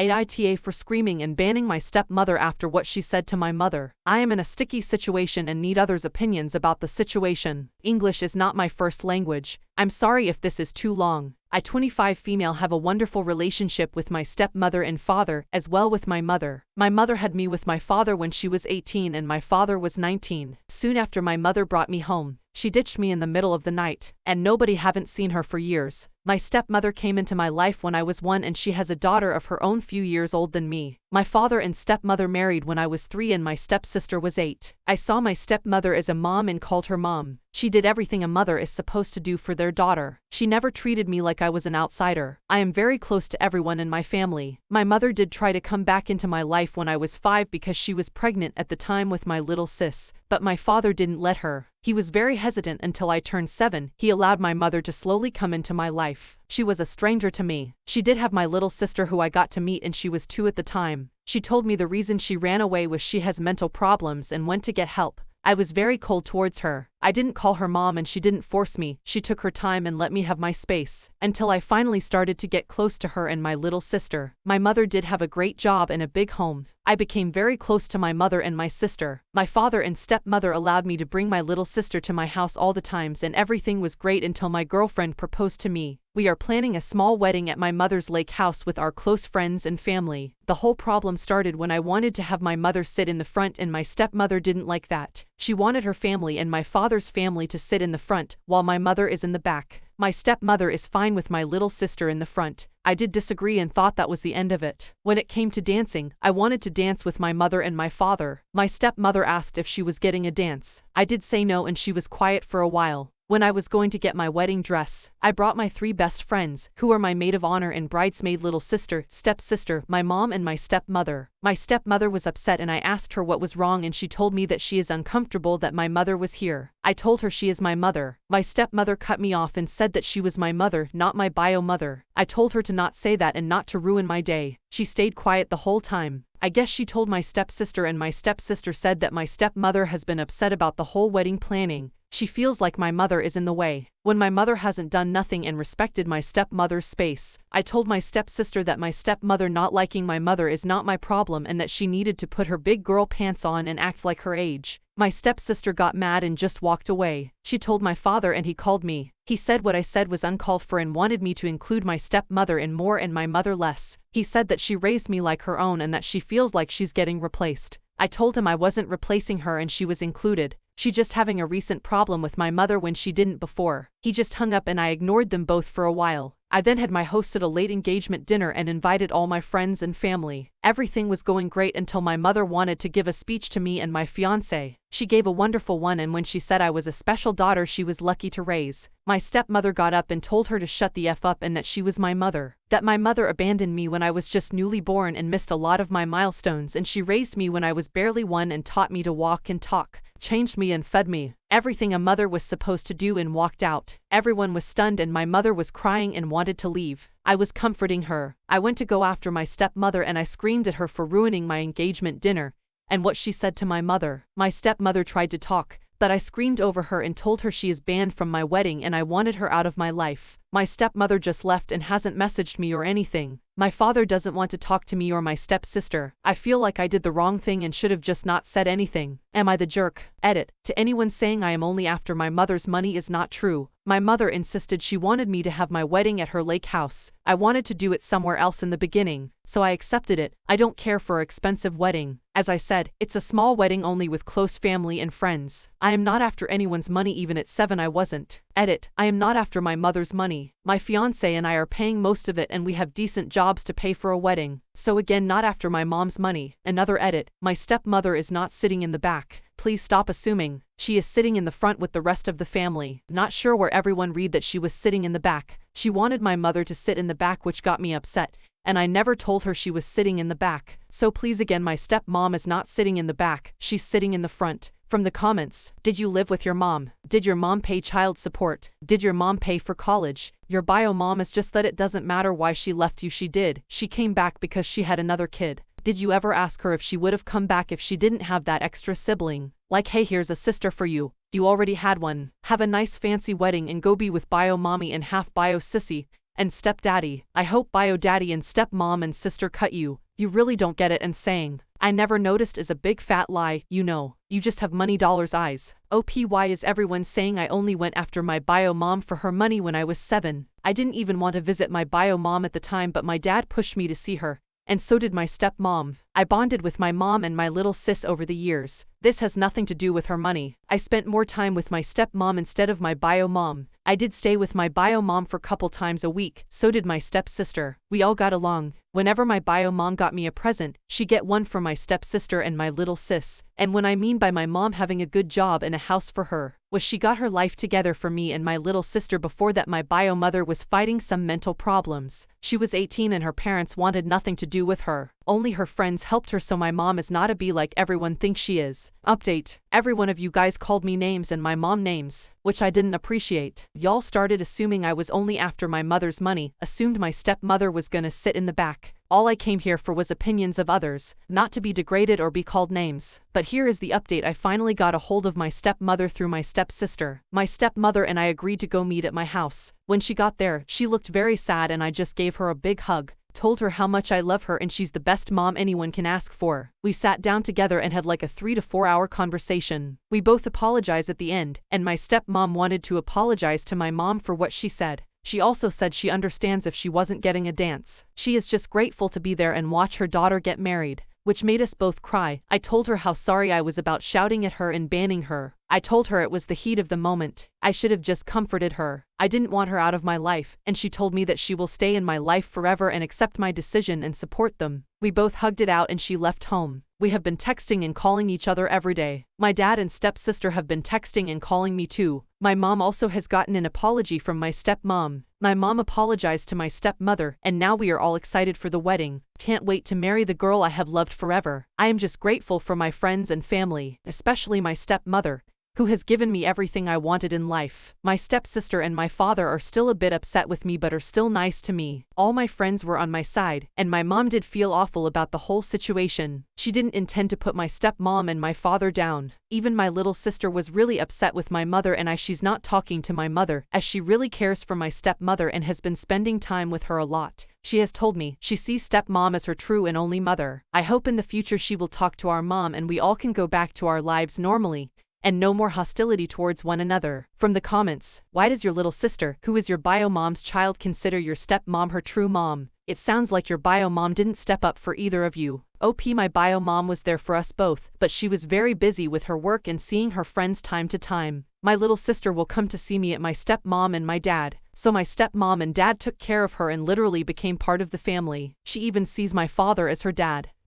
AITA for screaming and banning my stepmother after what she said to my mother. I am in a sticky situation and need others' opinions about the situation. English is not my first language. I'm sorry if this is too long. I, 25 female, have a wonderful relationship with my stepmother and father, as well with my mother. My mother had me with my father when she was 18 and my father was 19. Soon after my mother brought me home. She ditched me in the middle of the night, and nobody haven't seen her for years. My stepmother came into my life when I was 1 and she has a daughter of her own few years old than me. My father and stepmother married when I was 3 and my stepsister was 8. I saw my stepmother as a mom and called her mom. She did everything a mother is supposed to do for their daughter. She never treated me like I was an outsider. I am very close to everyone in my family. My mother did try to come back into my life when I was 5 because she was pregnant at the time with my little sis, but my father didn't let her. He was very hesitant until I turned 7. He allowed my mother to slowly come into my life. She was a stranger to me. She did have my little sister who I got to meet and she was 2 at the time. She told me the reason she ran away was she has mental problems and went to get help. I was very cold towards her. I didn't call her mom and she didn't force me. She took her time and let me have my space, until I finally started to get close to her and my little sister. My mother did have a great job and a big home. I became very close to my mother and my sister. My father and stepmother allowed me to bring my little sister to my house all the times and everything was great until my girlfriend proposed to me. We are planning a small wedding at my mother's lake house with our close friends and family. The whole problem started when I wanted to have my mother sit in the front and my stepmother didn't like that. She wanted her family and my father's family to sit in the front, while my mother is in the back. My stepmother is fine with my little sister in the front. I did disagree and thought that was the end of it. When it came to dancing, I wanted to dance with my mother and my father. My stepmother asked if she was getting a dance. I did say no and she was quiet for a while. When I was going to get my wedding dress, I brought my 3 best friends, who are my maid of honor and bridesmaid little sister, stepsister, my mom and my stepmother. My stepmother was upset and I asked her what was wrong and she told me that she is uncomfortable that my mother was here. I told her she is my mother. My stepmother cut me off and said that she was my mother, not my bio mother. I told her to not say that and not to ruin my day. She stayed quiet the whole time. I guess she told my stepsister and my stepsister said that my stepmother has been upset about the whole wedding planning. She feels like my mother is in the way. When my mother hasn't done nothing and respected my stepmother's space, I told my stepsister that my stepmother not liking my mother is not my problem and that she needed to put her big girl pants on and act like her age. My stepsister got mad and just walked away. She told my father and he called me. He said what I said was uncalled for and wanted me to include my stepmother in more and my mother less. He said that she raised me like her own and that she feels like she's getting replaced. I told him I wasn't replacing her and she was included. She just having a recent problem with my mother when she didn't before. He just hung up and I ignored them both for a while. I then had my hosted a late engagement dinner and invited all my friends and family. Everything was going great until my mother wanted to give a speech to me and my fiancé. She gave a wonderful one and when she said I was a special daughter she was lucky to raise. My stepmother got up and told her to shut the F up and that she was my mother. That my mother abandoned me when I was just newly born and missed a lot of my milestones and she raised me when I was barely 1 and taught me to walk and talk, changed me and fed me. Everything a mother was supposed to do and walked out. Everyone was stunned and my mother was crying and wanted to leave. I was comforting her. I went to go after my stepmother and I screamed at her for ruining my engagement dinner and what she said to my mother. My stepmother tried to talk, but I screamed over her and told her she is banned from my wedding and I wanted her out of my life. My stepmother just left and hasn't messaged me or anything. My father doesn't want to talk to me or my stepsister. I feel like I did the wrong thing and should have just not said anything. Am I the jerk? Edit. To anyone saying I am only after my mother's money is not true. My mother insisted she wanted me to have my wedding at her lake house. I wanted to do it somewhere else in the beginning, so I accepted it. I don't care for an expensive wedding. As I said, it's a small wedding only with close family and friends. I am not after anyone's money even at 7 I wasn't. Edit. I am not after my mother's money. My fiancé and I are paying most of it and we have decent jobs to pay for a wedding. So again not after my mom's money. Another edit. My stepmother is not sitting in the back. Please stop assuming. She is sitting in the front with the rest of the family. Not sure where everyone read that she was sitting in the back. She wanted my mother to sit in the back which got me upset. And I never told her she was sitting in the back. So please again my stepmom is not sitting in the back, she's sitting in the front. From the comments, did you live with your mom? Did your mom pay child support? Did your mom pay for college? Your bio mom is just that it doesn't matter why she left you, she did. She came back because she had another kid. Did you ever ask her if she would have come back if she didn't have that extra sibling? Like hey here's a sister for you. You already had one. Have a nice fancy wedding and go be with bio mommy and half bio sissy. And stepdaddy. I hope bio daddy and stepmom and sister cut you. You really don't get it, and saying I never noticed is a big fat lie, you know. You just have money dollars eyes. Why is everyone saying I only went after my bio mom for her money when I was 7? I didn't even want to visit my bio mom at the time, but my dad pushed me to see her. And so did my stepmom. I bonded with my mom and my little sis over the years. This has nothing to do with her money. I spent more time with my stepmom instead of my bio mom. I did stay with my bio mom for couple times a week, so did my stepsister. We all got along. Whenever my bio mom got me a present, she'd get one for my stepsister and my little sis. And when I mean by my mom having a good job and a house for her, was she got her life together for me and my little sister. Before that, my bio mother was fighting some mental problems. She was 18 and her parents wanted nothing to do with her. Only her friends helped her, so my mom is not a bee like everyone thinks she is. Update. Every one of you guys called me names and my mom names, which I didn't appreciate. Y'all started assuming I was only after my mother's money, assumed my stepmother was gonna sit in the back. All I came here for was opinions of others, not to be degraded or be called names. But here is the update. I finally got a hold of my stepmother through my stepsister. My stepmother and I agreed to go meet at my house. When she got there, she looked very sad and I just gave her a big hug. Told her how much I love her and she's the best mom anyone can ask for. We sat down together and had like a 3 to 4 hour conversation. We both apologized at the end, and my stepmom wanted to apologize to my mom for what she said. She also said she understands if she wasn't getting a dance. She is just grateful to be there and watch her daughter get married, which made us both cry. I told her how sorry I was about shouting at her and banning her. I told her it was the heat of the moment. I should have just comforted her. I didn't want her out of my life, and she told me that she will stay in my life forever and accept my decision and support them. We both hugged it out and she left home. We have been texting and calling each other every day. My dad and stepsister have been texting and calling me too. My mom also has gotten an apology from my stepmom. My mom apologized to my stepmother, and now we are all excited for the wedding. Can't wait to marry the girl I have loved forever. I am just grateful for my friends and family, especially my stepmother, who has given me everything I wanted in life. My stepsister and my father are still a bit upset with me but are still nice to me. All my friends were on my side, and my mom did feel awful about the whole situation. She didn't intend to put my stepmom and my father down. Even my little sister was really upset with my mother and she's not talking to my mother, as she really cares for my stepmother and has been spending time with her a lot. She has told me she sees stepmom as her true and only mother. I hope in the future she will talk to our mom and we all can go back to our lives normally, and no more hostility towards one another. From the comments, why does your little sister, who is your bio mom's child, consider your stepmom her true mom? It sounds like your bio mom didn't step up for either of you. My bio mom was there for us both, but she was very busy with her work and seeing her friends time to time. My little sister will come to see me at my stepmom and my dad, so my stepmom and dad took care of her and literally became part of the family. She even sees my father as her dad.